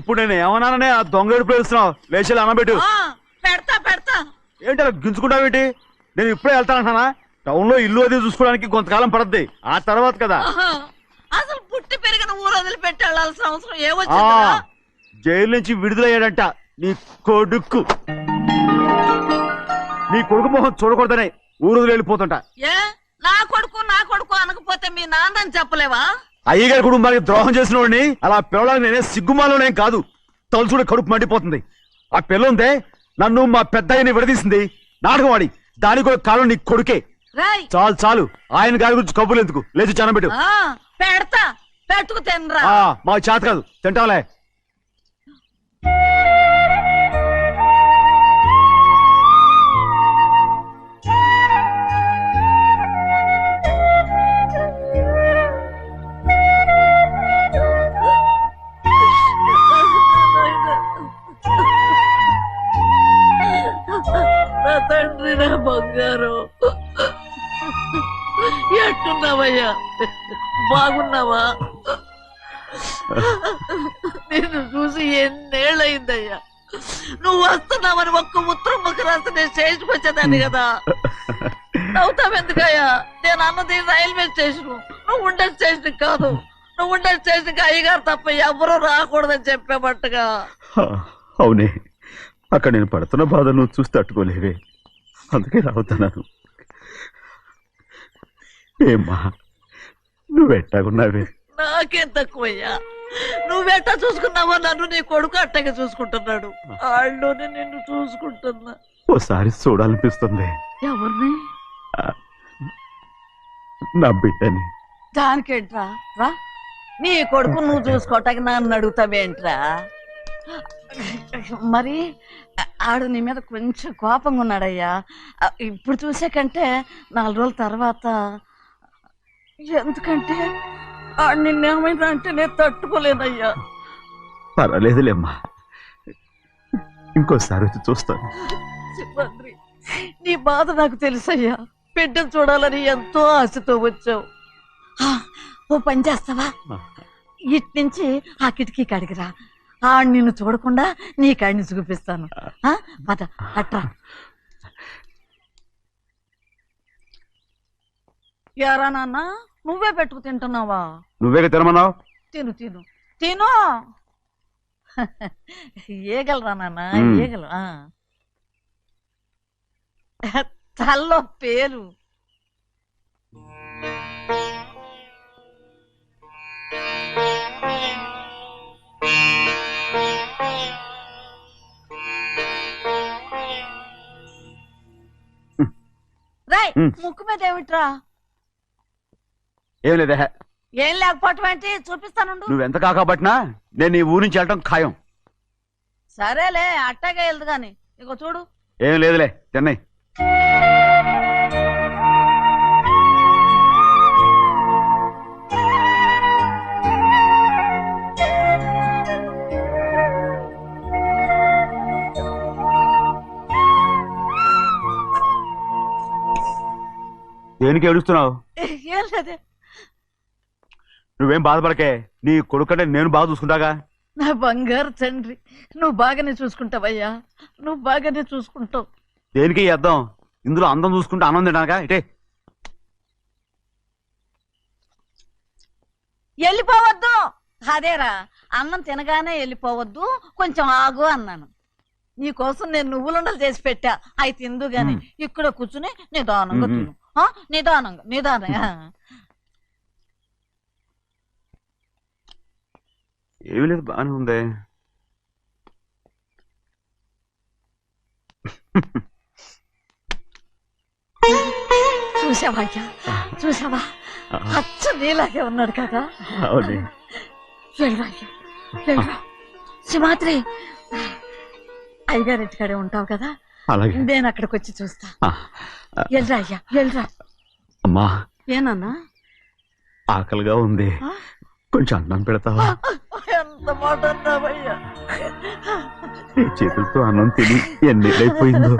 ఇప్పుడు నేను ఏమన్నాననే ఆ దొంగ ఎడుపు వేస్తున్నావు లేచి అనబెట్టు పెడతా పెడతా ఏంటి అలా గించుకుంటావేంటి నేను ఇప్పుడే వెళ్తానంటున్నా టౌన్ లో ఇల్లు అది చూసుకోవడానికి కొంతకాలం పడద్ది ఆ తర్వాత కదా అసలు పుట్టి పెరిగిన ఊరు వదిలిపెట్టి వెళ్ళాల్సిన అవసరం ఏమొచ్చిందా జైలు నుంచి విడుదలయ్యాడంట నీ కొడుకు మొహం చూడకూడదనే ఊరు వదిలి వెళ్ళిపోతుంటా ఏ నా కొడుకు అనకపోతే మీ నాన్నని చెప్పలేవా అయ్యగారి కుటుంబానికి ద్రోహం చేసిన వాడిని అలా పిల్లడానికి నేనే సిగ్గుమాలోనేం కాదు తలుచుడే కడుపు మండిపోతుంది ఆ పిల్ల ఉందే నన్ను మా పెద్దయ్యని విడదీసింది నాటకం వాడి దానికి కూడా కాలం నీ కొడుకే చాలు చాలు ఆయన గారి గురించి కబుర్లు ఎందుకు లేచి చానబెట్టు పెడతా పెట్టుకు తినరా మాకు చేత కాదు తింటాంలే తండ్రి నా బంగారు ఎట్టున్నావయ్యా బాగున్నావా నిన్ను చూసి ఎన్నేళ్ళయిందయ్యా నువ్వు వస్తున్నావని ఒక్క ఉత్తరం ముఖ రాస్తే నేను స్టేషన్కి వచ్చేదాన్ని కదా నవ్వుతావెందుకయ్యా నేను అన్నది రైల్వే స్టేషన్ నువ్వు ఉండే స్టేషన్ కాదు నువ్వు ఉండే స్టేషన్కి అయ్యగారు తప్ప ఎవరూ రాకూడదని చెప్పేమట్టుగా అవునే అక్కడ నేను పడుతున్న బాధ నువ్వు చూసి తట్టుకోలేవే అందుకే రావుతున్నాను ఏమ్మా నువ్వెట్టాగున్నావే నాకేం తక్కువయ్యా నువ్వెట్టా చూసుకున్నావో నన్ను నీ కొడుకు అట్టగా చూసుకుంటున్నాడు వాళ్ళలోనే నిన్ను చూసుకుంటున్నా ఓసారి చూడాలనిపిస్తుంది ఎవరిని నా బిడ్డని దానికేంట్రా రా నీ కొడుకు నువ్వు చూసుకోవటానికి నన్ను అడుగుతావేంట్రా మరి ఆడు నీ మీద కొంచెం కోపంగా ఉన్నాడయ్యా ఇప్పుడు చూసే కంటే 4 రోజుల తర్వాత ఎందుకంటే ఆడు నిన్నేమైనా అంటే నేను తట్టుకోలేదయ్యా పర్వాలేదులేమ్మా ఇంకోసారి వచ్చి చూస్తాను శివాద్రి నీ బాధ నాకు తెలుసయ్యా బిడ్డను చూడాలని ఎంతో ఆశతో వచ్చావు ఓ పని చేస్తావా ఇటు నుంచి ఆ కిటికీ కాడికిరా ఆడు నిన్ను చూడకుండా నీ కాడిని చూపిస్తాను పద అట్రా యారా నాన్న నువ్వే పెట్టుకు తింటున్నావా నువ్వే తినమన్నావు తిను తిను తిను ఏగలరా నాన్న ఏగలు తల్లో పేరు రాయ్ ముక్కు మీద ఏమిట్రా ఏం లేదే ఏం లేకపోవటం ఏంటి చూపిస్తాను నువ్వెంత కాకబట్టినా నేను ఈ ఊరి నుంచి వెళ్ళటం ఖాయం సరేలే అట్టాగా వెళ్దు గాని ఇగో చూడు ఏం లేదులే చెన్నై దేనికి ఏడుస్తున్నావు ఏం లేదే నువ్వేం బాధపడకే నీ కొడుకంటే నేను బాగా చూసుకుంటాగా నా బంగారు తండ్రి నువ్వు బాగానే చూసుకుంటావయ్యా నువ్వు బాగానే చూసుకుంటావు దేనికి అర్థం ఇందులో అందం చూసుకుంటే ఆనందం తినగా ఇటే వెళ్ళిపోవద్దు అదేరా అన్నం తినగానే వెళ్ళిపోవద్దు కొంచెం ఆగు అన్నాను నీకోసం నేను నువ్వులుండలు చేసి పెట్టా అవి తిందు గాని ఇక్కడ కూర్చుని నిదానంగా తిను నిదానంగా ఏమీ లేదు బాగానే ఉంది చూసావా అచ్చ నీలాగే ఉన్నాడు కదా సింహాద్రి అయ్యగారింటికాడే ఉంటావు కదా నేను అక్కడికి వచ్చి చూస్తా వెళ్ళరా అయ్యా వెళ్ళరా అమ్మా ఏనన్నా ఆకలిగా ఉంది కొంచెం అన్నం పెడతావా ఎంత మాట అన్నావయ్యా నీ చేతులతో అన్నం తిని ఎన్నిళ్ళైపోయిందో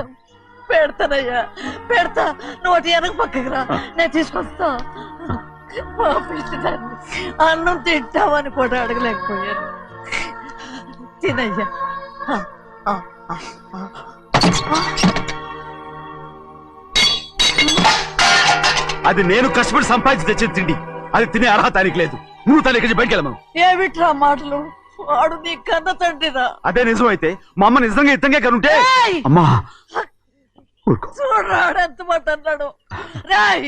పెడతానయ్యా పెడతా నోటి వెనక పక్కకి రా నేను తీసుకొస్తా అన్నం తింటామని కూడా అడగలేకపోయాను తినయ్యా ఆ, ఆ, ఆ, ఆ. అది నేను కష్టపడి సంపాదించి తెచ్చిన తిండి. అది తినే అర్హత ఆయనకి లేదు. నువ్వు తన ఇక్కడి బయటికి వెళ్ళమను. ఏమిట్రా మాటలు? వాడు నీ కన్న తండ్రిరా. అదే నిజం అయితే మా అమ్మ నిజంగా ఇద్దంగా కనుంటే. ఏయ్! అమ్మా ఊరుకో. చూడరాడు ఎంత మాట అన్నాడు. రాయ్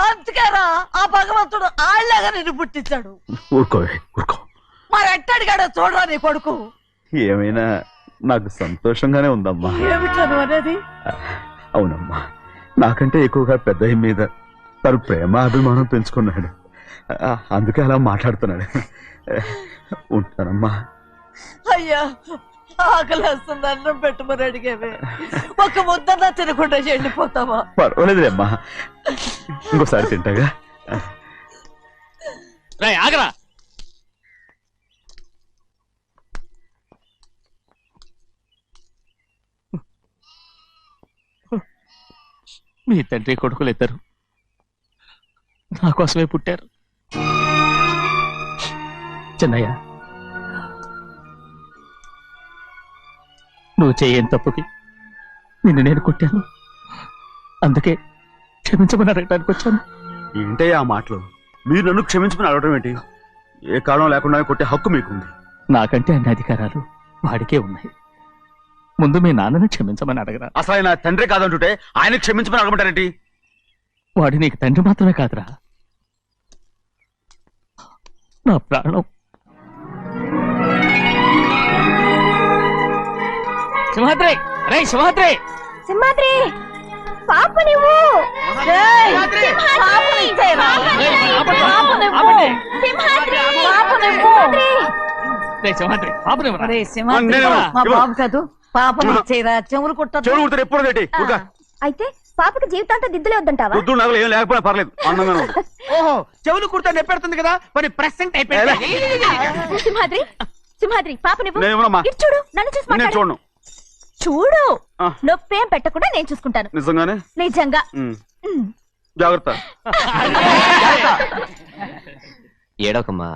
అందుకేరా ఆ భగవంతుడు ఆళ్ళగా నిన్ను పుట్టించాడు. ఊరుకో ఊరుకో. మరి ఎట్టడిగాడో చూడరా నీ కొడుకు. ఏమైనా నాకు సంతోషంగానే ఉందమ్మా. ఏమిట్రా నువ్వు అనేది? అవునమ్మా, నాకంటే ఎక్కువగా పెద్ద మీద తను ప్రేమ అభిమానం పెంచుకున్నాడు. అందుకే అలా మాట్లాడుతున్నాడు. ఉంటానమ్మా. అయ్యా ఆకలేస్తుంది, అన్నం పెట్టమని అడిగేవే. ఒక ముద్దన్నా తినకుండా వెళ్ళిపోతావా? పర్వాలేదులేమ్మా, ఇంకోసారి తింటాగా. ఆగరా. మీ తండ్రి కొడుకులు ఇద్దరు నా కోసమే పుట్టారు. చిన్నయ్య, నువ్వు చేయని తప్పుకి నిన్ను నేను కొట్టాను. అందుకే క్షమించమని అడగడానికి వచ్చాను. ఏంటే ఆ మాటలు? మీరు నన్ను క్షమించమని అడగడం ఏంటి? ఏ కారణం లేకుండా కొట్టే హక్కు మీకుంది. నాకంటే అన్ని అధికారాలు వాడికే ఉన్నాయి. ముందు మీ నాన్నను క్షమించమని అడగరా. అసలు ఆయన తండ్రి కాదంటుంటే ఆయన క్షమించమని అడగమంటారేంటి? వాడి నీకు తండ్రి మాత్రమే కాదురా, నా ప్రాణం. సింహాద్రి, రే సింహాద్రి, సింహాద్రి పాప నువ్వు ఏయ్! సింహాద్రి! పాపని ఇచ్చేయరా. ఆపండి, పాపనివ్వు. ఆపండి. సింహాద్రి పాపనివ్వు. రే సింహాద్రి, పాపనివ్వరా. ఒరేయ్ సింహాద్రి, నేను మా ఇవ్వను. బాబు కాదు, పాపని ఇచ్చేయరా. చెవులు కుట్టదు. చెవులు కుడితే ఎప్పుడు ఏంటి? అయితే పాపకి జీవితాంతం దిద్దులే వద్దంటావా? పొద్దు నగలు ఏం లేకపోయినా పర్లేదు, అందంగా ఉంది. ఓహో, చెవులు కుర్తా నెప్పెడుతుంది కదా, మరి ప్రెసెంట్ అయిపోయింది. సింహాద్రి సింహాద్రి పాప నువ్వు నేను ఇవ్వనమ్మా. ఇటు చూడు, నన్ను చూసి నేను మాట్లాడు. చూడను. చూడు ఆ. నొప్పేం పెట్టకుండా నేను చూసుకుంటాను. నిజంగానే? నిజంగా. ఉమ్. ఉమ్. జాగ్రత్త. ఏడవకమ్మా.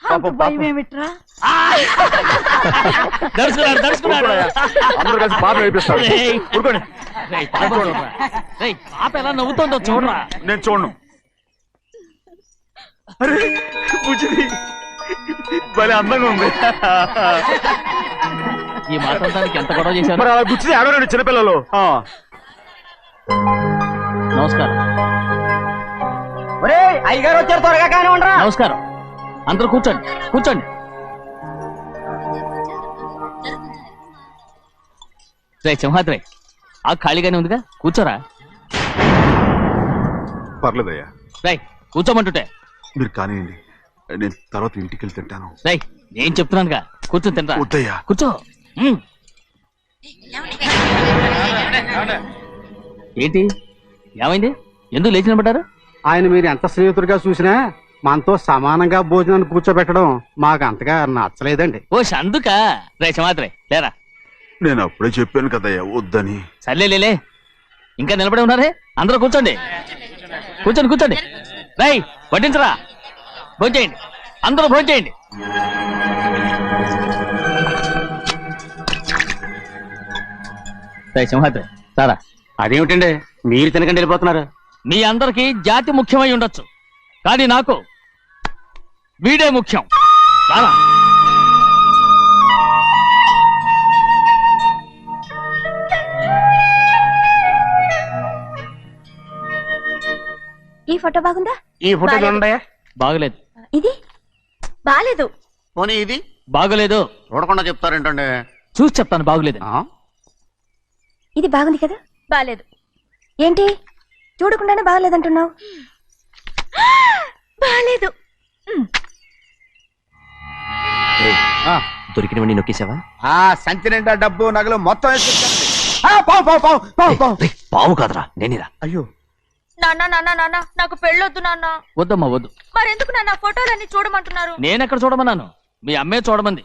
అంత భయం ఏమిట్రా? దర్శకున్నాడు, దర్శకున్నాడు. అందరూ కలిసి పాప నేర్పిస్తారు. రేయ్. ఊరుకోండి. రేయ్, పాప చూడరా. రేయ్, పాప ఎలా నవ్వుతుందో చూడరా. నేను చూడను. అరే బుజ్జిది భలే అందంగా ఉంది. ఈ మాత్రం దానికి ఎంత గొడవ చేశారు. మరి అలా బుచ్చిది ఆడవాడు చిన్నపిల్లలు. నమస్కారం. ఒరే అయ్యగారు వచ్చారు, త్వరగా కానీ ఉండరా. నమస్కారం. అందరూ కూర్చోండి, కూర్చోండి. రే సింహాద్రి, ఆ ఖాళీగానే ఉందిగా, కూర్చోరా. పర్లేదయ్యా, రేయ్ కూర్చోమంటుంటే. మీరు కానివ్వండి, నేను తర్వాత ఇంటికి వెళ్ళి తింటాను. రేయ్ నేను చెప్తున్నానుగా, కూర్చొని తింటా. వద్దయ్యా. కూర్చో. ఏంటి ఏమైంది? ఎందుకు లేచి నిలబడ్డారు? ఆయన మీరు ఎంత స్నేహితుడిగా చూసినా మనతో సమానంగా భోజనాన్ని కూర్చోబెట్టడం మాకు అంతగా నచ్చలేదండి. ఓ అందుక. రే సింహాద్రి లేరా. నేను అప్పుడే చెప్పాను కదయ్యా వద్దని. సర్లే లే, ఇంకా నిలబడి ఉన్నారే. అందరూ కూర్చోండి, కూర్చోండి, కూర్చోండి. రేయ్ వడ్డించరా, భోంచేయండి, అందరూ భోంచేయండి. రేయ్ సింహాద్రి సారా. అదేమిటండి మీరు తినకండి వెళ్ళిపోతున్నారు? మీ అందరికీ జాతి ముఖ్యమై ఉండొచ్చు, కానీ నాకు వీడే ముఖ్యం. రారా. ఈ ఫోటో బాగుందా? ఈ ఫోటో చూడండి. బాగలేదు. ఇది బాలేదు. పోనీ ఇది బాగలేదు. చూడకుండా చెప్తారేంటండి? చూసి చెప్తాను బాగలేదు. ఇది బాగుంది కదా? బాలేదు. ఏంటి చూడకుండానే బాగలేదంటున్నావు? బాలేదు. దొరికినవన్నీ నొక్కేసావా? సంచి నిండా డబ్బు నగలు మొత్తం పావు కాదురా, నేనేరా. అయ్యో నాన్న నాన్న నాన్న నాకు పెళ్ళొద్దు నాన్న. వద్దమ్మా వద్దు. మరెందుకు నాన్న ఫోటోలన్నీ చూడమంటున్నారు? నేనెక్కడ చూడమన్నాను, మీ అమ్మే చూడమంది.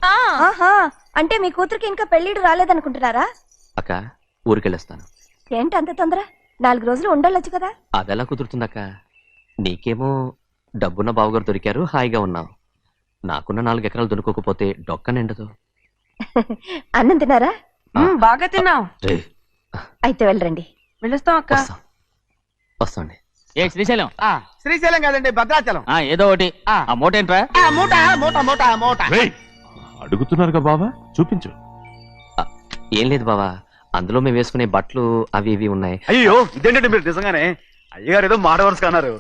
ఆహా, అంటే మీ కూతురికి ఇంకా పెళ్ళిడు రాలేదనుకుంటున్నారా? అక్క ఊరికెళ్ళొస్తాను. ఏంటి అంత తొందర? 4 రోజులు ఉండొచ్చు కదా. అదెలా కుదురుతుందక్క? నీకేమో డబ్బున్న బావగారు దొరికారు, హాయిగా ఉన్నావు. నాకున్న 4 ఎకరాలు దున్నుకోకపోతే డొక్క నిండదు. అన్నం తిన్నారా? బాగా తిన్నావు. రే, అయితే వెళ్ళరండి. వెళ్ళొస్తాం అక్క. వస్తాండి. ఏ శ్రీశైలం, శ్రీశైలం కాదండి, భద్రాచలం. ఏదో ఒకటి. ఆ మూట ఏంట్రా? మూట మూట మూట మూట. అడుగుతున్నారుగా బావా, చూపించు. ఏం లేదు బావా, అందులో మేము వేసుకునే బట్టలు అవి ఇవి ఉన్నాయి. అయ్యో ఇదేంటండి మీరు నిజంగానే అయ్యగారు ఏదో మాట వరుస అన్నారు.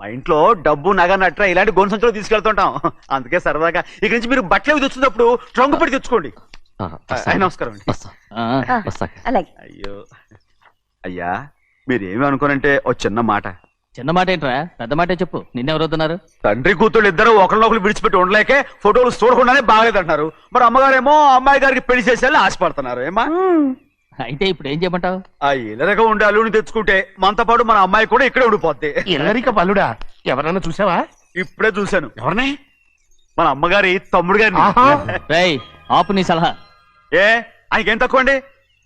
మా ఇంట్లో డబ్బు నగ నట్ర ఇలాంటి గొంతు సంచులు తీసుకెళ్తుంటాం. అందుకే సరదాగా ఇక నుంచి మీరు బట్టలు తెచ్చుకున్నప్పుడు ట్రంక్ పెట్టి తెచ్చుకోండి. నమస్కారం అండి. వస్తాక. అలాగే. అయ్యో అయ్యా, మీరు ఏమి అనుకోనంటే ఓ చిన్న మాట. చిన్న మాట ఏంట్రా, పెద్ద మాటే చెప్పు. నిన్నెవరు వద్దన్నారు? తండ్రి కూతుళ్ళు ఇద్దరు ఒకరినొకరు విడిచిపెట్టి ఉండలేకే ఫోటోలు చూడకుండానే బాగలేదంటున్నారు. మరి అమ్మగారేమో అమ్మాయి గారికి పెళ్లి చేసేయాలని ఆశపడుతున్నారు. ఏమా అయితే ఇప్పుడు ఏం చేయమంటావు? ఆ ఇల్లరగా ఉండే అల్లుని తెచ్చుకుంటే మనతో పాటు మన అమ్మాయి కూడా ఇక్కడే ఉండిపోద్ది. ఇల్లరిక పల్లుడా? ఎవరన్నా చూసావా? ఇప్పుడే చూశాను. ఎవరిని? మన అమ్మగారి తమ్ముడు గారిని. రేయ్, ఆపు నీ సలహా. ఏ ఆయనకేం తక్కువ అండి?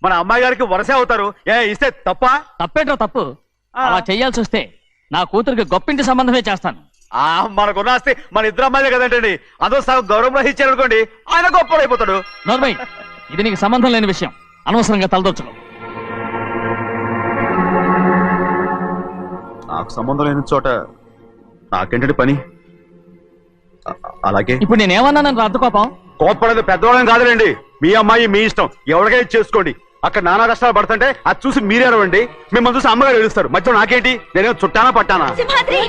మన అమ్మాయి గారికి వరసే అవుతారు. ఏ ఇస్తే తప్ప? తప్పేంట్రా తప్పు? అలా చెయ్యాల్సి వస్తే నా కూతురికి గొప్పింటి సంబంధమే చేస్తాను. మనకున్న ఆస్తి మన ఇద్దరు అమ్మాయిలే కదంటండి. అదో సగం గౌరవం ఇచ్చారు అనుకోండి, ఆయన గొప్పడు అయిపోతాడు. నోర్మై, ఇది నీకు సంబంధం లేని విషయం. అనవసరంగా తలదొచ్చుకో. నాకు సంబంధం లేని చోట నాకేంటండి పని? అలాగే ఇప్పుడు నేనేమన్నాను అర్థ కోపం? కోప్పడేది పెద్దవాళ్ళని కాదులేండి. మీ అమ్మాయి మీ ఇష్టం, ఎవరికైనా చేసుకోండి. అక్కడ నానా కష్టాలు పడుతుంటే అది చూసి మీరేరవండి. మిమ్మల్ని చూసి అమ్మగారు ఏడుస్తారు. మధ్యలో నాకేంటి? నేనే చుట్టానా పట్టానా? సింహాద్రి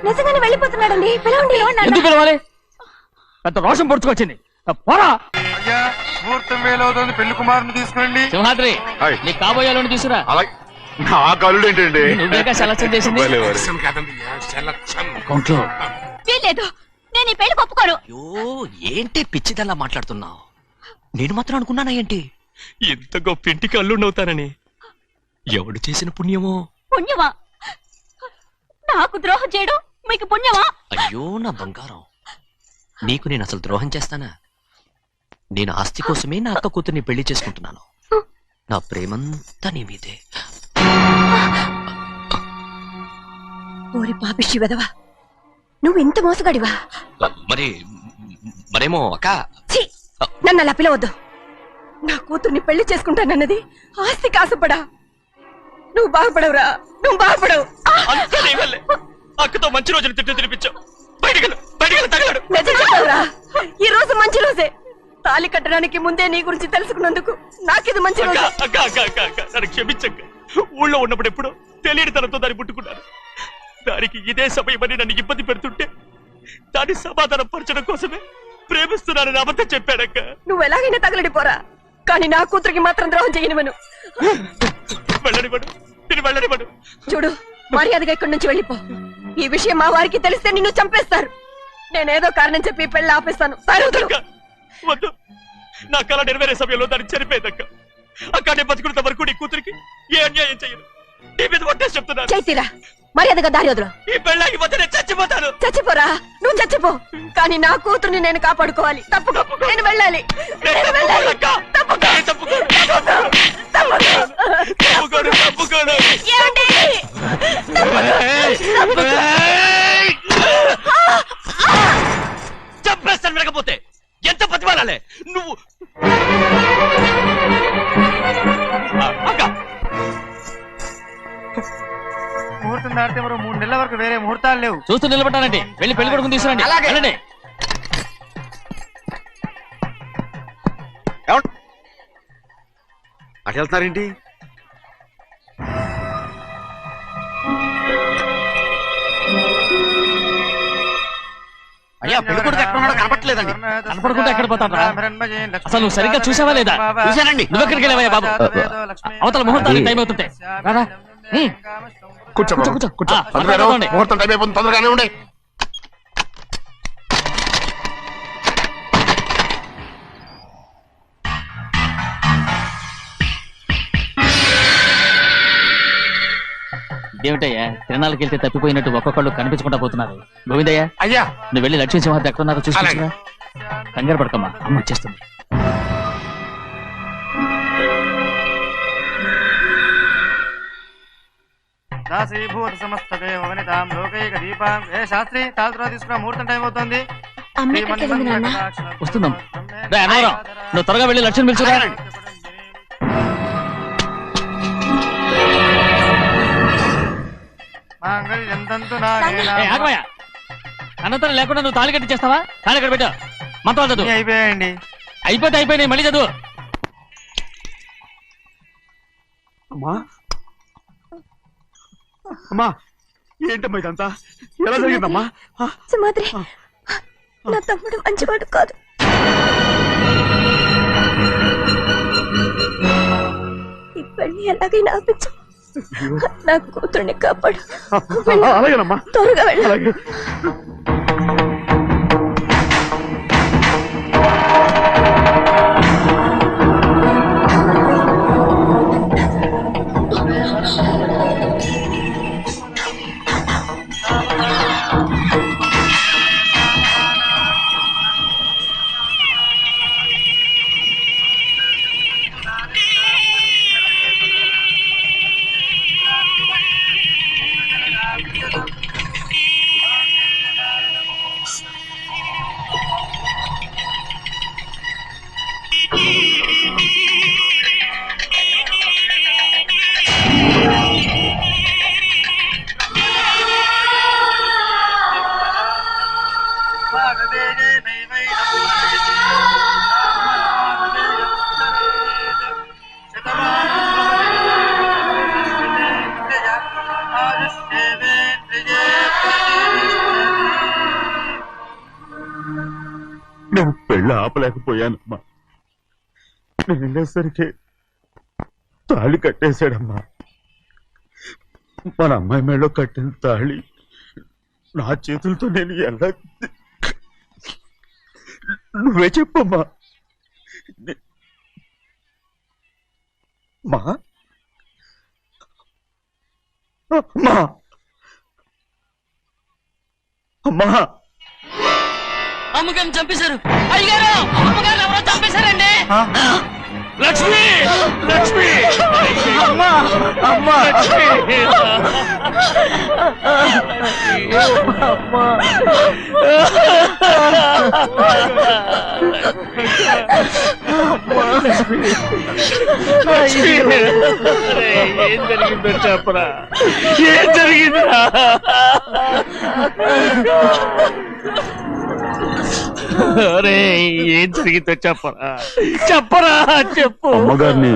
నిజంగానే వెళ్ళిపోతున్నాడండి. పిలవండి. ఎందుకు పిలవాలి? పెద్ద రోషం పొడుచుకొచ్చింది. పోరా. ముహూర్తం వేలవుతుంది, పెళ్లి కుమారుని తీసుకురండి. సింహాద్రి, నీ కాబోయేలోని తీసుకురా. నా కళ్ళు ఏంటండి? నువ్వేగా సెలక్షన్ చేసింది. అకౌంట్లో వీల్లేదు, నేను ఈ పెళ్లి ఒప్పుకోను. అయ్యో, ఏంటి పిచ్చిదల్లా మాట్లాడుతున్నావు? నేను మాత్రం అనుకున్నానా ఏంటి ఎంత గొప్ప ఇంటికి అల్లుండవుతానని? ఎవడు చేసిన పుణ్యమో? పుణ్యమా? నాకు ద్రోహం చేయడం మీకు పుణ్యమా? అయ్యో నా బంగారం, నీకు నేను అసలు ద్రోహం చేస్తానా? నేను ఆస్తి కోసమే నా అక్క కూతుర్ని పెళ్లి చేసుకుంటున్నాను. నా ప్రేమంతా నీ మీదే. ఓరి పాపిష్టి వెదవా, నువ్వు ఇంత మోసగాడివా? మరేమో అక్క. నన్ను అలా పిలవద్దు. నా కూతుర్ని పెళ్లి చేసుకుంటానన్నది ఆస్తి కాసపడా. నువ్వు బాగుపడవురా, నువ్వు బాగుపడవు. అక్కతో మంచి రోజులు తిట్టు తినిపించావు. ఈ రోజు మంచి రోజే. తాళి కట్టడానికి ముందే నీ గురించి తెలుసుకున్నందుకు నాకిది మంచి రోజు. నన్ను క్షమించక్క. ఊళ్ళో ఉన్నప్పుడు ఎప్పుడో తెలియని తనతో దాన్ని ముట్టుకున్నాను. దానికి ఇదే సమయమని నన్ను ఇబ్బంది పెడుతుంటే దాన్ని సమాధానం పరచడం కోసమే ప్రేమిస్తున్నానని అబద్ధం చెప్పాడక్క. నువ్వు ఎలాగైనా తగలడిపోరా, కానీ నా కూతురికి మాత్రం ద్రోహం చేయనివను. వెళ్ళనివ్వడు, నేను వెళ్ళనివ్వడు. చూడు, మర్యాదగా ఇక్కడి నుంచి వెళ్ళిపో. ఈ విషయం మా వారికి తెలిస్తే నిన్ను చంపేస్తారు. నేనేదో కారణం చెప్పి పెళ్లి ఆపేస్తాను. వద్దు, నా కళ నెరవేరే సమయంలో దాన్ని చనిపోయేదక్క. అక్కడే బతుకున్నంత వరకు నీ కూతురికి ఏ అన్యాయం చేయను. నీ మీద ఒట్టేసి చెప్తున్నాను. చైతీరా, మర్యాదగా దారి వదులు. ఈ పెళ్ళాకి పోతే నేను చచ్చిపోతాను. చచ్చిపోరా, నువ్వు చచ్చిపో, కానీ నా కూతుర్ని నేను కాపాడుకోవాలి. తప్పుకో, నేను వెళ్ళాలి. చంపేస్తాను. వినకపోతే ఎంత బతిమాలాలే నువ్వు? ముహూర్తం దాటితే మరో 3 నెలల వరకు వేరే ముహూర్తాలు లేవు. చూస్తూ నిలబట్టానండి. వెళ్ళి పెళ్లి కొడుకుని తీసుకురండి. వెళ్ళండి. అటు వెళ్తున్నారేంటి? అయ్యా, పెళ్లి కొడుకు ఎక్కడ ఉన్నాడో కనపట్లేదండి. కనపడకుండా ఎక్కడ పోతాడ్రా? అసలు నువ్వు సరిగ్గా చూసావా లేదా? చూశానండి. నువ్వెక్కడికి వెళ్ళావయ్యా బాబు? అవతల ముహూర్తానికి టైం అవుతుంటే రారా. కూర్చో కూర్చో. కూర్చో. కూర్చోండి. ముహూర్తం టైం అయిపోతుంది, తొందరగానే ఉండే. ఇదేమిటయ్యా, తిరణాలకి వెళ్తే తప్పిపోయినట్టు ఒక్కొక్కళ్ళు కనిపించకుండా పోతున్నారు. గోవిందయ్య, అయ్యా నువ్వు వెళ్ళి లక్ష్మీ సింహాద్రి ఎక్కడ ఉన్నారో చూసుకుంటున్నా. కంగారు పడకమ్మా, అమ్మ వచ్చేస్తుంది. దాసీభూత సమస్త దేవ వనితాం లోకైక దీపాం ఏ శాస్త్రి తాళతో తీసుకురా ముహూర్తం టైం అవుతుంది వస్తుందమ్మా. రే అన్నవరం, నువ్వు త్వరగా వెళ్ళి లక్ష్యం పిలుచురా. అనంతరం లేకుండా నువ్వు తాళి కట్టి చేస్తావా? తాళి కట్టి పెట్టు. మంత్రాలు చదువు. అయిపోయాయండి. అయిపోయినాయి, మళ్ళీ చదువు. అమ్మా అమ్మా, ఏంటమ్మా ఇదంతా? ఎలా జరిగిందమ్మా? సుమాద్రి, నా తమ్ముడు మంచివాడు కాదు. ఈ పెళ్లి ఎలాగైనా ఆపించు. నా కూతుర్ని కాపాడు. అలాగేనమ్మా, త్వరగా వెళ్ళు. అలాగే. నేను పెళ్ళి ఆపలేకపోయానమ్మా. నేను వెళ్ళేసరికి తాళి కట్టేశాడమ్మా. మన అమ్మాయి మేడలో కట్టిన తాళి నా చేతులతో నేను ఎలా... నువ్వే చెప్పమ్మా. మా అమ్మా, అమ్మా, అమ్మగారిని చంపేశారు. అయ్యారు, అమ్మగారిని ఎవరో చంపేశారండి. లక్ష్మి, లక్ష్మి, అమ్మా, అమ్మా, ఏం జరిగిందో చెప్పరా? ఏం జరిగిందా? ఏం జరిగిందో చెప్పరా? చెప్పరా, చెప్పు. అమ్మగారిని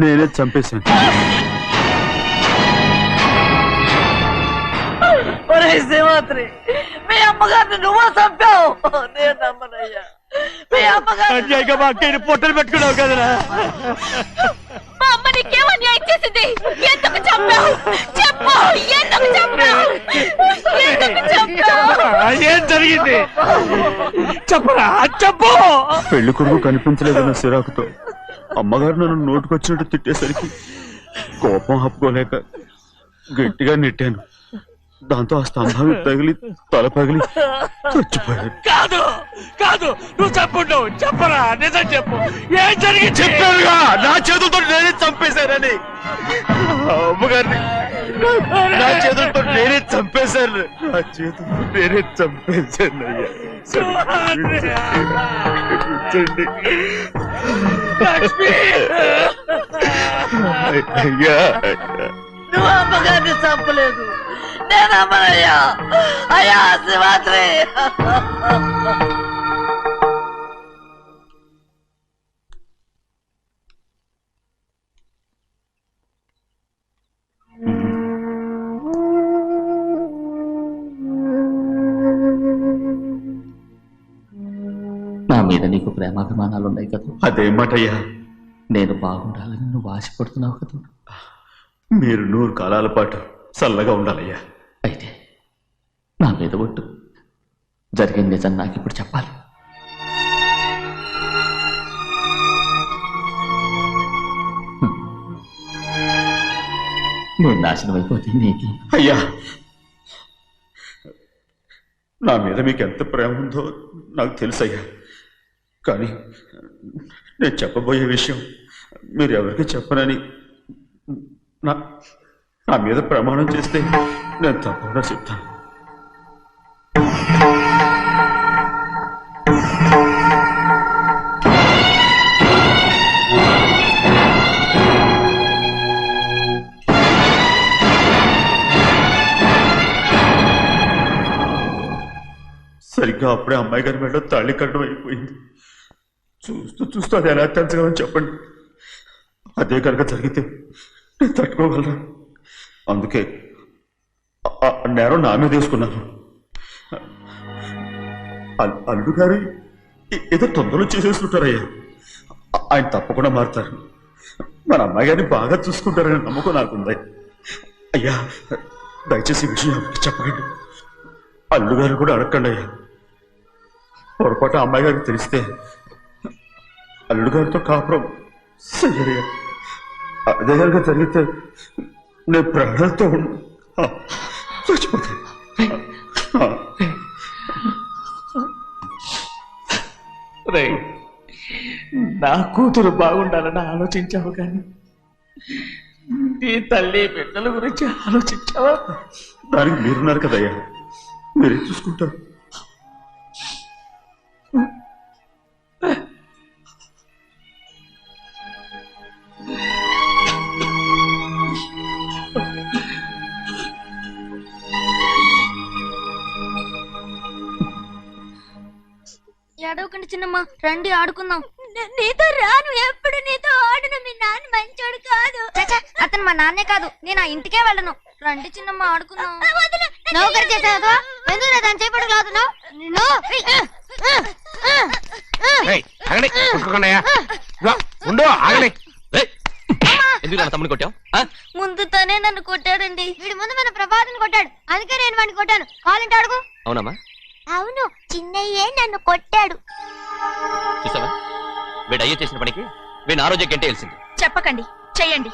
నేనే చంపేశాను. శ్రీమాత్రి, మీ అమ్మగారిని నువ్వు చంపావు. నేను నమ్మనయ్యా. మీ అమ్మగారు మా అక్కని పొట్టలు పెట్టుకున్నావు కదరా. మా అమ్మ నీకేం అన్యాయం చేసింది? ఎందుకు చంపావు? చెప్పు, ఎందుకు చంపావు? ఎందుకు చంపావు? ఏం జరిగింది చెప్పరా, చెప్పు. పెళ్లి కొడుకు కనిపించలేదన్న సిరాకుతో అమ్మగారు నన్ను నోటుకొచ్చినట్టు తిట్టేసరికి కోపం ఆపుకోలేక గట్టిగా నెట్టాను. దాంతో ఆ స్తంభం తగిలి తల పగిలి చచ్చిపోయాడు. కాదు కాదు, నువ్వు చెప్పుండవు. చెప్పరా, నిజం చెప్పు. ఏం జరిగింది? చెప్పారుగా, నా చేతులతో నేనే చంపేశానని. అమ్మగారిని నా చేతులతో నేనే చంపేశాను. నా చేతులతో నేనే చంపేశాను. అయ్యా, అయ్యా, నువ్వు అమ్మగారిని చంపలేదు. నేను అమ్మనయ్యా. అయ్యా శ్రీమాత్రి, నా మీద నీకు ప్రేమాభిమానాలు ఉన్నాయి కదా. అదేమాటయ్యా? నేను బాగుండాలని నువ్వు ఆశపడుతున్నావు కదా. మీరు 100 కాలాల పాటు చల్లగా ఉండాలయ్యా. అయితే నా మీద ఒట్టు. జరిగిన నిజం నాకు ఇప్పుడు చెప్పాలి. నేను నాశనం అయిపోతే నీకు. అయ్యా, నా మీద మీకు ఎంత ప్రేమ ఉందో నాకు తెలుసయ్యా. కానీ నేను చెప్పబోయే విషయం మీరు ఎవరికి చెప్పనని నా మీద ప్రమాణం చేస్తే నేను తప్పకుండా చెప్తాను. సరిగ్గా అప్పుడే అమ్మాయి గారి మెడలో తాళి కట్టడం అయిపోయింది. చూస్తూ చూస్తూ అది ఎలా తెంచగలని చెప్పండి. అదే కనుక జరిగితే నేను తట్టుకోగలను. అందుకే ఆ నేరం నా మీద వేసుకున్నాను. అల్లుడు గారు ఏదో తొందరలో చేసేసుకుంటారయ్యా. ఆయన తప్పకుండా మారుతారు. మన అమ్మాయి గారిని బాగా చూసుకుంటారని నమ్మకం నాకుంది. అయ్యా దయచేసి ఈ విషయం చెప్పండి. అల్లుడు గారు కూడా అడగండి అయ్యా. పొరపాటు అమ్మాయి గారికి తెలిస్తే అల్లుడు గారితో కాపురం సయ్యయ్యా. అదే కనుక జరిగితే నేను ప్రాణాలతో చచ్చిపోతాను. నా కూతురు బాగుండాలని ఆలోచించావు కానీ నీ తల్లి బిడ్డల గురించి ఆలోచించావా? దానికి మీరున్నారు కదయ్యా, మీరే చూసుకుంటారు. ఏడవకండి చిన్నమ్మ, రండి ఆడుకుందాం. నీతో రాను, ఎప్పుడు నీతో ఆడను. మీ నాన్న మంచోడు కాదు. అతను మా నాన్నే కాదు, నేను ఆ ఇంటికే వెళ్ళను. రండి చిన్నమ్మ ఆడుకుందాం. నౌకరు చేసావు ఎందుకు దాని చేపడు కాదు. ఎందుకు తమ్ముని కొట్టావు? ముందు తనే నన్ను కొట్టాడండి. వీడి ముందు మన ప్రభాతం కొట్టాడు, అందుకే నేను వాడిని కొట్టాను. కావాలంటే అడుగు. అవునమ్మా? అవును, చిన్నయ్యే నన్ను కొట్టాడు. చూసావా, వీడు అయ్యే చేసిన పనికి వీడిని ఆరోగ్యం కంటే తెలిసింది. చెప్పకండి, చెయ్యండి.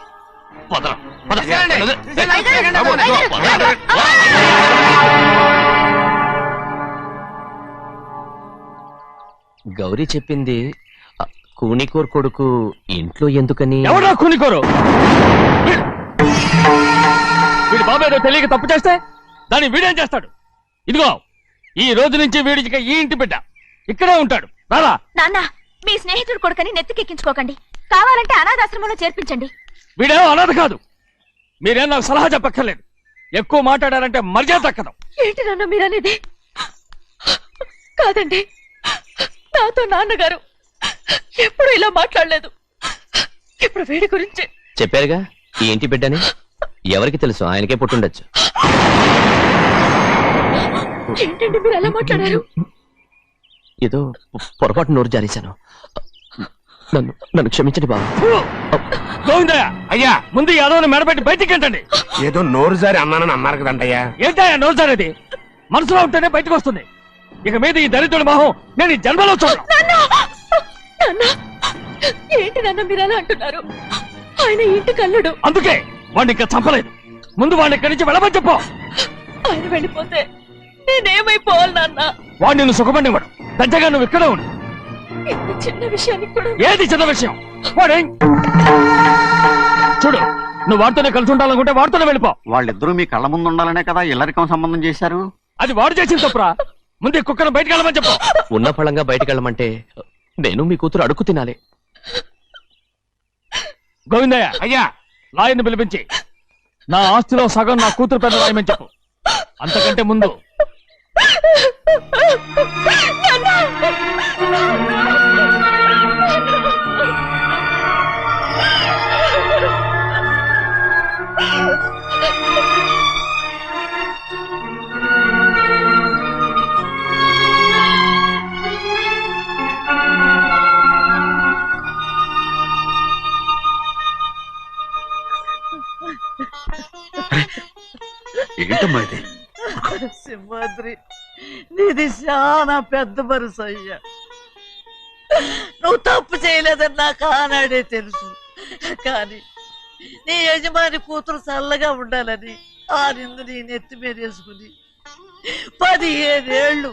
గౌరీ చెప్పింది కూనికోర్ కొడుకు ఇంట్లో ఎందుకని. ఎవడా కూనికోరు? వీడి బాబు ఏదో తెలియక తప్పు చేస్తే దాన్ని వీడేం చేస్తాడు? ఇదిగో ఈ రోజు నుంచి వీడికి ఈ ఇంటి బిడ్డ ఇక్కడే ఉంటాడు. రారా. నాన్న, మీ స్నేహితుడు కొడుకని నెత్తికెక్కించుకోకండి. కావాలంటే అనాథాశ్రమంలో చేర్పించండి. వీడేమో అనాథ కాదు. మీరేం నాకు సలహా చెప్పక్కర్లేదు. ఎక్కువ మాట్లాడారంటే మర్యాద తక్కదు. ఏంటి నాన్న మీరనేది? కాదండి, నాతో నాన్నగారు ఎప్పుడు ఇలా మాట్లాడలేదు. ఇప్పుడు వీడి గురించి చెప్పారుగా ఈ ఇంటి బిడ్డని. ఎవరికి తెలుసు, ఆయనకే పుట్టుండొచ్చు. ఏంటండి మీరు ఎలా మాట్లాడారు? ఏదో పొరపాటు నోరు జారేశాను. నన్ను క్షమించండి బాబు. గోవిందయ్య, అయ్యా ముందు యాదవ్ని మెడపెట్టి బయటికి ఏంటండి. ఏదో నోరు జారి అన్నానని అన్నారు కదంటయ్యా. ఏంటయ్యా నోరు జారేది? మనసులో ఉంటేనే బయటకు వస్తుంది. ఇక మీద ఈ దరిద్రుడి మొహం నేను ఈ జన్మలో చూడను. ఏంటి నాన్న మీరు ఎలా అంటున్నారు? ఆయన ఇంటి కల్లుడు. అందుకే వాడిని ఇంకా చంపలేదు. ముందు వాడిని ఇక్కడి నుంచి వెళ్ళమని చెప్పు. ఆయన వెళ్ళిపోతే నేనేమైపోవాలి నాన్న? వాడు నిన్ను సుఖపడివాడు. పెద్దగా నువ్వు ఇక్కడే ఉండు. ఇంత చిన్న విషయానికి కూడా. ఏది చిన్న విషయం? వాడే చూడు, నువ్వు వాడితోనే కలిసి ఉండాలనుకుంటే వాడితోనే వెళ్ళిపో. వాళ్ళిద్దరూ మీ కళ్ళ ముందు ఉండాలనే కదా ఇల్లరికం సంబంధం చేశారు. అది వాడు చేసిన తప్పురా. ముందు ఈ కుక్కను బయటకు వెళ్ళమని చెప్పు. ఉన్న ఫలంగా బయటకు వెళ్ళమంటే నేను మీ కూతురు అడుక్కు తినాలి. గోవిందయ్య, అయ్యా లాయర్ని పిలిపించి నా ఆస్తిలో సగం నా కూతురు పెద్ద రాయమని చెప్పు. అంతకంటే ముందు ఏంటమ్మా ఇది? సింహాద్రి, నీది చాలా పెద్ద మనసు అయ్యా. నువ్వు తప్పు చేయలేదని నాకు ఆనాడే తెలుసు. కానీ నీ యజమాని కూతురు చల్లగా ఉండాలని ఆ నిందు నీ నెత్తి మీద వేసుకుని 15 ఏళ్ళు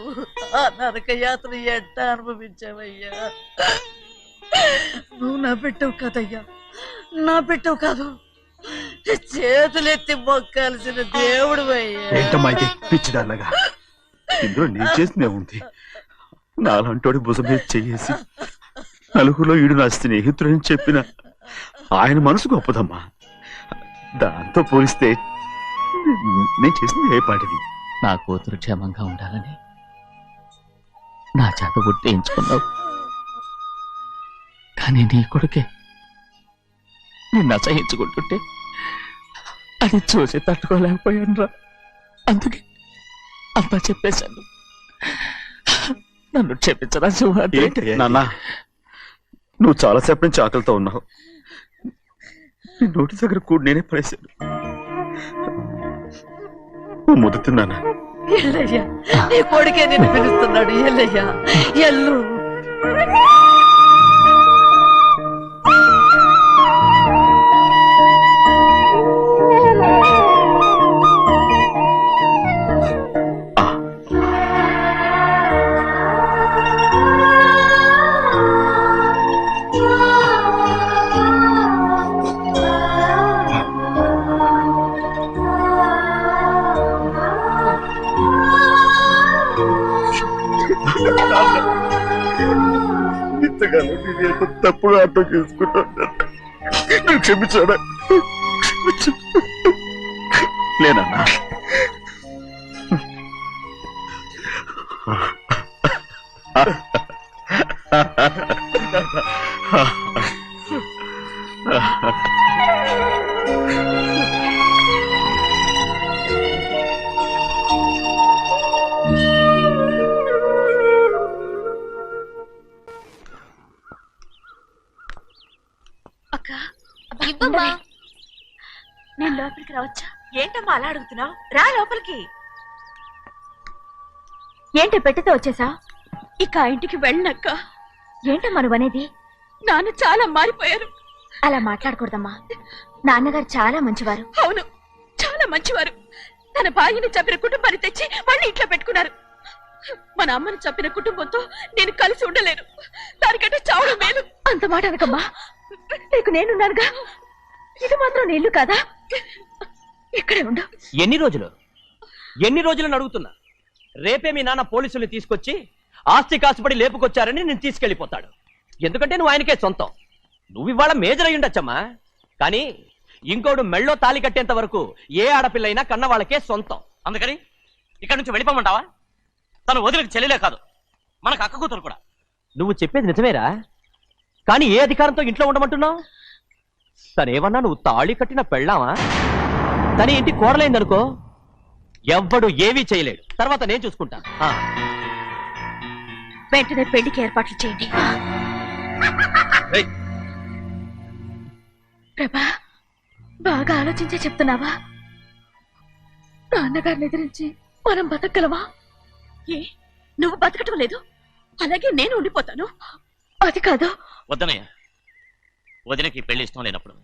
ఆ నరక యాత్ర ఎట్ట అనుభవించావయ్యా. నువ్వు నా పెట్టవు కదయ్యా, నా పెట్టవు కాదు. చేతులెత్తి మొక్కాల్సిన దేవుడు ఏంటమ్మా ఇది పిచ్చిదాన్నగా? ఇందులో నేను చేసినే ఉంది. నాలంటోడి భుజం మీద చెయ్యేసి నలుగురిలో ఈడు నా స్నేహితుడని చెప్పిన ఆయన మనసు గొప్పదమ్మా. దాంతో పోలిస్తే నేను చేసింది ఏ పాటిది? నా కూతురు క్షేమంగా ఉండాలని నా చేత గుర్తించుకున్నావు, కానీ నీ కొడుకే నిన్ను అసహించుకుంటుంటే అది చూసి తట్టుకోలేకపోయాను రా. అందుకే అంతా చెప్పేశాను. నన్ను క్షమించరా సింహాద్రి. నాన్న, నువ్వు చాలాసేపు నుంచి ఆకలితో ఉన్నావు. నీ నోటి దగ్గర కూడా నేనే పడేశాను. నువ్వు ముద్దు తిన్నానా? ఎల్లయ్యా, నీ కొడుకే నిన్ను పిలుస్తున్నాడు. ఎల్లయ్యా, ఎల్లు. ఇంతకాలం నేను ఎంత తప్పుగా అర్థం చేసుకుంటాను. నువ్వు క్షమించాడా? లేనన్నా. ఇవ్వమ్మా. నేను లోపలికి రావచ్చా? ఏంటమ్మా అలా అడుగుతున్నావు? రా లోపలికి. ఏంటి పెట్టితో వచ్చేసా? ఇక ఆ ఇంటికి వెళ్ళనక్క. ఏంటమ్మా నువ్వనేది? నాన్న చాలా మారిపోయారు. అలా మాట్లాడకూడదమ్మా. నాన్నగారు చాలా మంచివారు. అవును, చాలా మంచివారు. తన భార్యని చంపిన కుటుంబాన్ని తెచ్చి మళ్ళీ ఇంట్లో పెట్టుకున్నారు. మన అమ్మని చంపిన కుటుంబంతో నేను కలిసి ఉండలేను. దానికంటే చాలా మేలు. అంత మాట అనకమ్మా. నీకు నేనున్నానుగా. ఇది మాత్రం నీళ్లు కాదా? ఇక్కడే ఉండు. ఎన్ని రోజులను అడుగుతున్నా. రేపే మీ నాన్న పోలీసుల్ని తీసుకొచ్చి ఆస్తి కాసుపడి లేపుకొచ్చారని నేను తీసుకెళ్లిపోతాడు. ఎందుకంటే నువ్వు ఆయనకే సొంతం. నువ్వు ఇవాళ మేజర్ అయి ఉండొచ్చమ్మా, కానీ ఇంకోడు మెళ్ళో తాళి కట్టేంత వరకు ఏ ఆడపిల్లైనా కన్న వాళ్ళకే సొంతం. అందుకని ఇక్కడి నుంచి వెళ్ళిపోమంటావా? తను వదిలికి చెల్లెలే కాదు, మనకు అక్క కూతురు కూడా. నువ్వు చెప్పేది నిజమేరా, కానీ ఏ అధికారంతో ఇంట్లో ఉండమంటున్నావు? తనేమన్నా నువ్వు తాళి కట్టిన పెళ్ళావా? తన ఇంటి కోడలైందనుకో, ఎవ్వడు ఏవీ చేయలేడు. తర్వాత నేను చూసుకుంటా. వెంటనే పెళ్లికి ఏర్పాట్లు చేయండి. ప్రభా, బాగా ఆలోచించే చెప్తున్నావా? నాన్నగారిని ఎదిరించి మనం బతకగలవా? ఏ, నువ్వు బతకటం లేదు, అలాగే నేను ఉండిపోతాను. అది కాదు. వద్దనయ్య, వదినకి పెళ్లి ఇష్టం లేనప్పుడు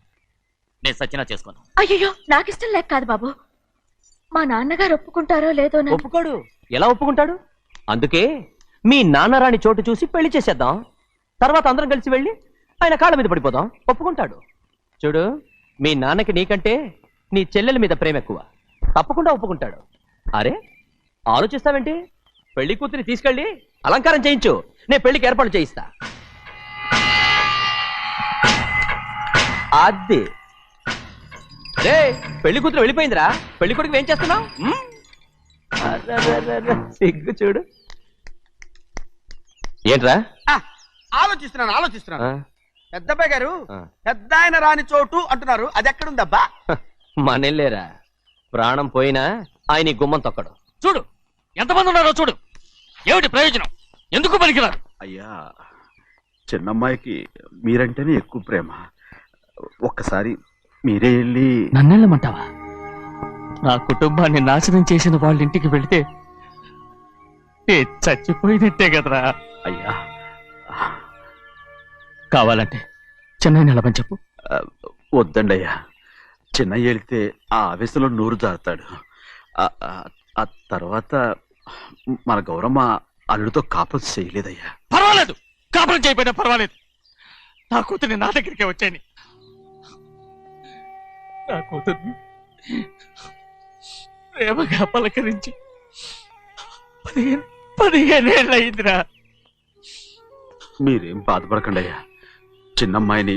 నేను సచ్చినా చేసుకోను. అయ్యో, నాకిష్టం లేక కాదు బాబు. మా నాన్నగారు ఒప్పుకుంటారో లేదో. ఒప్పుకోడు. ఎలా ఒప్పుకుంటాడు? అందుకే మీ నాన్నరాని చోటు చూసి పెళ్లి చేసేద్దాం. తర్వాత అందరం కలిసి వెళ్ళి ఆయన కాళ్ళ మీద పడిపోదాం. ఒప్పుకుంటాడు. చూడు, మీ నాన్నకి నీకంటే నీ చెల్లెల మీద ప్రేమ ఎక్కువ. తప్పకుండా ఒప్పుకుంటాడు. అరే, ఆలోచిస్తావేంటి? పెళ్లి కూతురిని తీసుకెళ్ళి అలంకారం చేయించు, నేను పెళ్లికి ఏర్పాటు చేయిస్తా. అది రే, పెళ్లి కూతురు వెళ్ళిపోయిందిరా. పెళ్లి కొడుకు ఏం చేస్తున్నావు? సిగ్గు చూడు. ఏంట్రా? ఆలోచిస్తున్నాను. పెద్దబ్బాయి గారు పెద్ద ఆయన రాని చోటు అంటున్నారు, అది ఎక్కడుందబ్బా? మనెళ్ళేరా, ప్రాణం పోయినా ఆయన ఈ గుమ్మం తొక్కడు. చూడు ఎంతమంది ఉన్నారో చూడు. ఏమిటి ప్రయోజనం? ఎందుకు పనికిరారు? అయ్యా, చిన్నమ్మాయికి మీరంటేనే ఎక్కువ ప్రేమ. ఒక్కసారి మీరే వెళ్ళి. నన్నెళ్ళమంటావా? నా కుటుంబాన్ని నాశనం చేసిన వాళ్ళ ఇంటికి వెళితే చచ్చిపోయినట్టే కదరా. అయ్యా, కావాలంటే చెన్నై నిలబని చెప్పు. వద్దండి అయ్యా, చిన్నయ్య వెళితే ఆ ఆవేశంలో నోరు జారుతాడు. ఆ తర్వాత మన గౌరమ్మ అల్లుడితో కాపురం చేయలేదయ్యా. పర్వాలేదు, కాపురం చేయకపోయినా పర్వాలేదు. నా కూతురిని నా దగ్గరికే వచ్చాయని నా కూతుర్ని ప్రేమగా పలకరించి 15 ఏళ్ళయిందిరా. మీరేం బాధపడకండి అయ్యా, చిన్నమ్మాయిని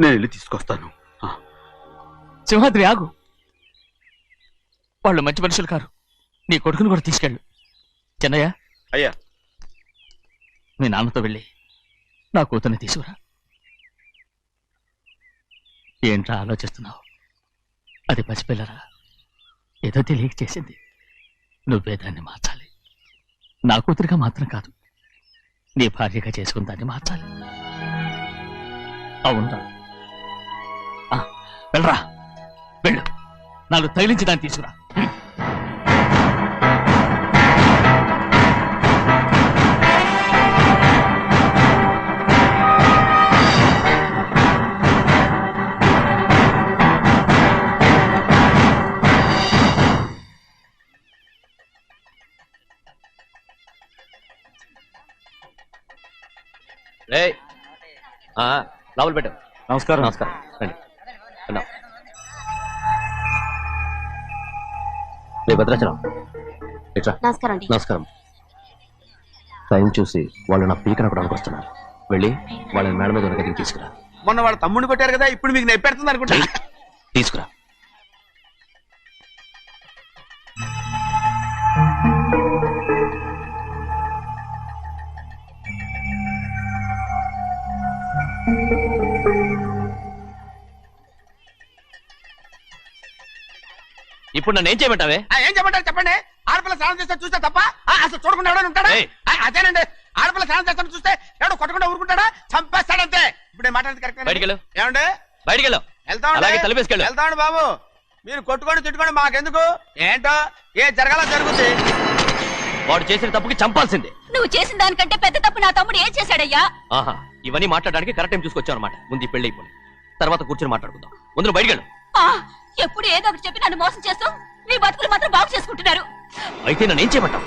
నేను వెళ్ళి తీసుకొస్తాను. సింహాద్రి ఆగు, వాళ్ళు మంచి మనుషులు కారు. నీ కొడుకుని కూడా తీసుకెళ్ళు. చిన్నయ్య, అయ్యా, మీ నాన్నతో వెళ్ళి నా కూతుర్ని తీసుకురా. ఏంట్రా ఆలోచిస్తున్నావు? అది పసిపిల్లరా, ఏదో తెలియక చేసింది. నువ్వే దాన్ని మార్చాలి. నా కూతురిగా మాత్రం కాదు, నీ భార్యగా చేసుకుని దాన్ని మార్చాలి. అవునరా, వెళ్ళరా, వెళ్ళు. నాలుగు తగిలించి దాన్ని తీసుకురా. లోపల పెట్టు. నమస్కారం. నమస్కారం. రండి. వెళ్దాం. భద్రాచలం, ఇట్రా. నమస్కారం అండి. నమస్కారం. టైం చూసి వాళ్ళు నా పీకన కూడా వస్తున్నారు. వెళ్ళి వాళ్ళని మేడ మీద గదికి తీసుకురా. మొన్న వాళ్ళ తమ్ముడిని కొట్టారు కదా, ఇప్పుడు మీకు నెప్పెడుతుంది అనుకుంటా. తీసుకురా. ఇప్పుడు నన్ను ఏం చేయమంటావే? ఏం చెప్పంటారు చెప్పండి. ఆడపిల్ల స్నానం చేస్తే చూస్తే తప్ప అసలు చూడకుండా ఎవడో ఉంటాడా? అదేనండి, ఆడపిల్ల స్నానం చేస్తాను చూస్తే ఎవడో కొట్టకుండా ఊరుకుంటాడా? చంపేస్తాడంతే. ఇప్పుడు నేను మాట్లాడేది కరెక్ట్. బయటికి వెళ్ళు. ఏమండి? బయటికి వెళ్ళు. అలాగే తలపేసుకెళ్ళు. వెళ్తామండి బాబు. మీరు కొట్టుకొని తిట్టుకోండి, మాకెందుకు? ఏంటో ఏ జరగాల జరుగుతుంది. వాడు చేసిన తప్పుకి చంపాల్సిందే. నువ్వు చేసిన దానికంటే పెద్ద తప్పు నా తమ్ముడు ఏం చేశాడయ్యా? ఆహా, ఇవన్నీ మాట్లాడడానికి కరెక్ట్ టైం చూసుకొచ్చావు అనమాట. ముందు ఈ పెళ్లి అయిపోయి తర్వాత కూర్చొని మాట్లాడుకుందాం. ముందు బయటికి వెళ్ళు. ఎప్పుడు ఏదో ఒకటి చెప్పి నన్ను మోసం చేస్తూ మీ బతుకులు మాత్రం బాగు చేసుకుంటున్నారు. అయితే నన్ను ఏం చేయమంటావు?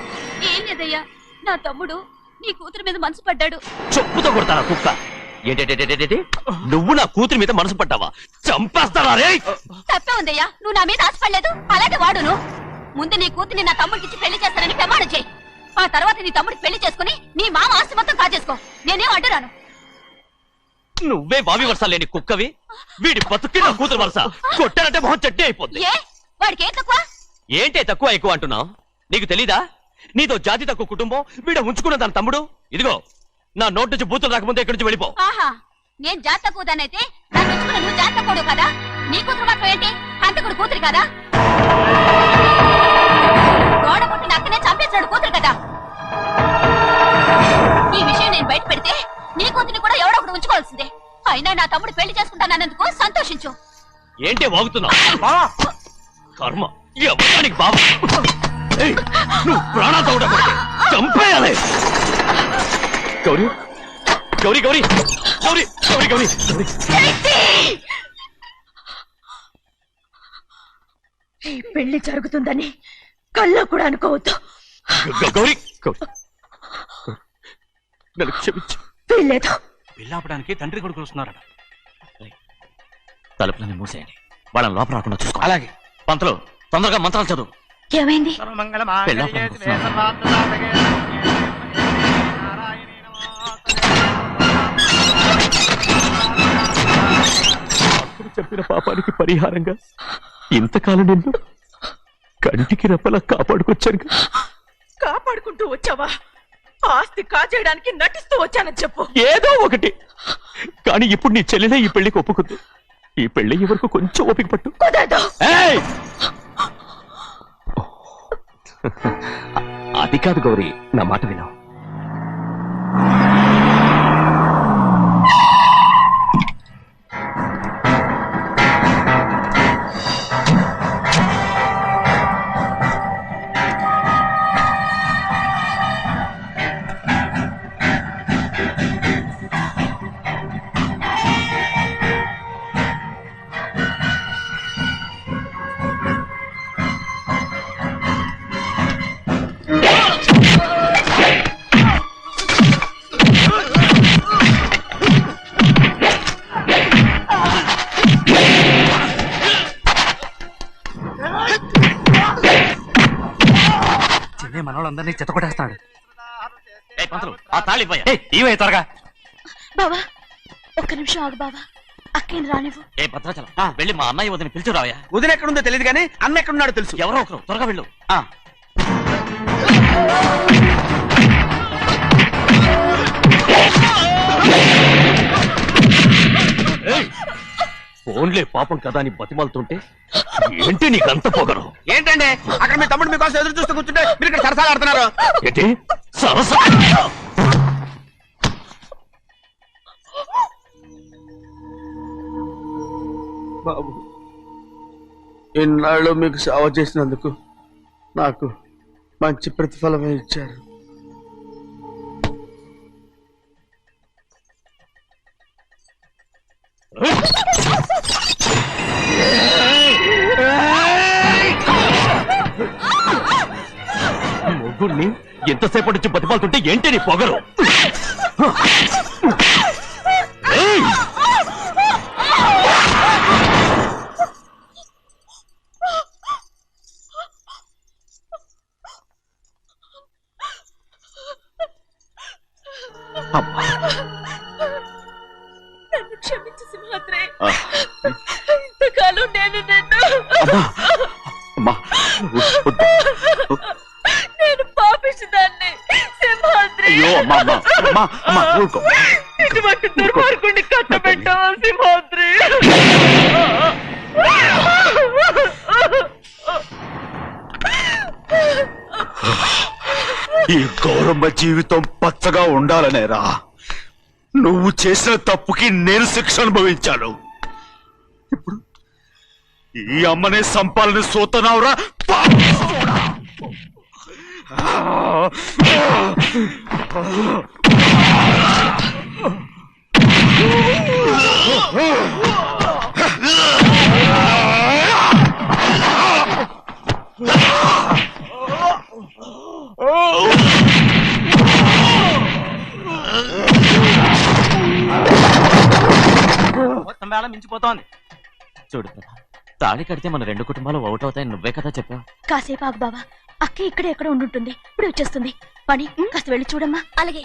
ఏం లేదయ్యా, నా తమ్ముడు నీ కూతురు మీద మనసు పడ్డాడు. చెప్పుతో కొడతానా కుక్క? ఏంటేంటి, నువ్వు నా కూతురి మీద మనసు పడ్డావా? చంపేస్తానా రే? తప్పే ఉందయ్యా, నువ్వు నా మీద ఆశపడలేదు, అలాగే వాడును. ముందు నీ కూతుర్ని నా తమ్ముడికి పెళ్లి చేస్తానని ప్రమాణం చేయి. ఆ తర్వాత నీ తమ్ముడికి పెళ్లి చేసుకుని నీ మామ ఆస్తి మొత్తం కాజేసుకో. నేనేం అడ్డురాను. నువ్వే బావి వరుస లేని కుక్కవి. వీడి బతుక్కి నా కూతురు వరుస. కొట్టానంటే మొహం చట్నీ అయిపోద్ది. వాడికి ఏం తక్కువ? ఏంటే తక్కువ ఎక్కువ అంటున్నావు? నీకు తెలీదా? నీతో జాతి తక్కువ కుటుంబం వీడ ఉంచుకున్న దాని తమ్ముడు. ఇదిగో, నా నోటి నుంచి బూతులు రాకముందే ఇక్కడి నుంచి వెళ్ళిపో. ఆహా, నేను జాతి తక్కువ దానైతే నన్ను ఉంచుకున్న నువ్వు జాతి తక్కువ కదా? నీ కూతురు మాత్రం ఏంటి, హంతకుడు కూతురు కదా? గోడ పుట్టిన అక్కనే చంపేశాడు కూతురు కదా? ఈ విషయం నేను బయట పెడితే నీ కూతురిని కూడా ఎవడో ఒకడు ఉంచుకోవాల్సిందే. అయినా నా తమ్ముడు పెళ్లి చేసుకుంటానన్నందుకు సంతోషించు. ఏంటే వాగుతున్నావు? కర్మ, ఎవరికి బాబు? నువ్వు ప్రాణాలతో ఉండకూడదు, చంపేయాలి. గౌరీ, గౌరీ, గౌరీ, గౌరీ, గౌరీ, గౌరీ, గౌరీ. ఈ పెళ్లి జరుగుతుందని కల్లో కూడా అనుకోవద్దు. గౌరీ, నన్ను క్షమించు. వీల్లేదు. పెళ్ళాపడానికి తండ్రి కొడుకులు వస్తున్నారట. తలుపులని మూసేయండి, వాళ్ళని లోపల రాకుండా చూసుకో. అలాగే. పంతులు, తొందరగా మంత్రాలు చదువు. ఏమైంది? అప్పుడు చెప్పిన పాపానికి పరిహారంగా ఇంతకాలం నిన్ను కంటికి రెప్పలా కాపాడుకొచ్చాను. కాపాడుకుంటూ వచ్చావా? ఆస్తి కాజేయడానికి నటిస్తూ వచ్చానని చెప్పు. ఏదో ఒకటి. కానీ ఇప్పుడు నీ చెల్లెలే ఈ పెళ్లికి ఒప్పుకుంది. ఈ పెళ్లి వరకు కొంచెం ఓపిక పట్టు. అది కాదు గౌరీ, నా మాట విను. చిన్న మనోళ్ళందరినీ చిత్తకొట్టేస్తాడు. ఆ తాళి పోయా ఇవే త్వరగా. బావా ఒక్క నిమిషం ఆగు బావా, అక్కేని రానివ్వు. ఏ భద్రాచలం వెళ్ళి మా అన్నయ్య వదిన పిలిచిరావయ్యా. వదిన ఎక్కడుందో తెలియదు కానీ అన్న ఎక్కడున్నాడో తెలుసు. ఎవరో ఒకరు త్వరగా వెళ్ళు. ఫోన్లే పాపం కదా అని బతిమాలుతుంటే ఏంటి నీకంత పొగరు? ఏంటండి అక్కడ మీ తమ్ముడు మీకోసం ఎదురు చూస్తూ కూర్చుంటే మీరు ఇక్కడ సరసాలు ఆడుతున్నారు. ఏంటి సరస? బాబు, ఇన్నాళ్ళు మీకు సేవ చేసినందుకు నాకు మంచి ప్రతిఫలమే ఇచ్చారు. మొగుణ్ణి ఎంతసేపటి నుంచి బతిమాలుతుంటే ఏంటి నీ పొగరు? నన్ను క్షమించు సింహాద్రి, ఇంతకాలం నేను నేను పాపించదాన్ని సింహాద్రి. ఇటువంటి దుర్మార్గుడిని కట్టబెట్టావా సింహాద్రి? ఈ గౌరమ్మ జీవితం పచ్చగా ఉండాలనేరా నువ్వు చేసిన తప్పుకి నేను శిక్ష అనుభవించాను. ఇప్పుడు ఈ అమ్మనే సంపాలని సోతనావురా. మొత్తం వేళ మించిపోతోంది. చూడు తాళి కడితే మన రెండు కుటుంబాలు ఒకటవుతాయని నువ్వే కదా చెప్పావు. కాసేపు ఆగు బావా, అక్కే ఇక్కడే ఎక్కడ ఉండుంటుంది, ఇప్పుడు వచ్చేస్తుంది. పని కాస్త వెళ్ళి చూడమ్మా. అలాగే.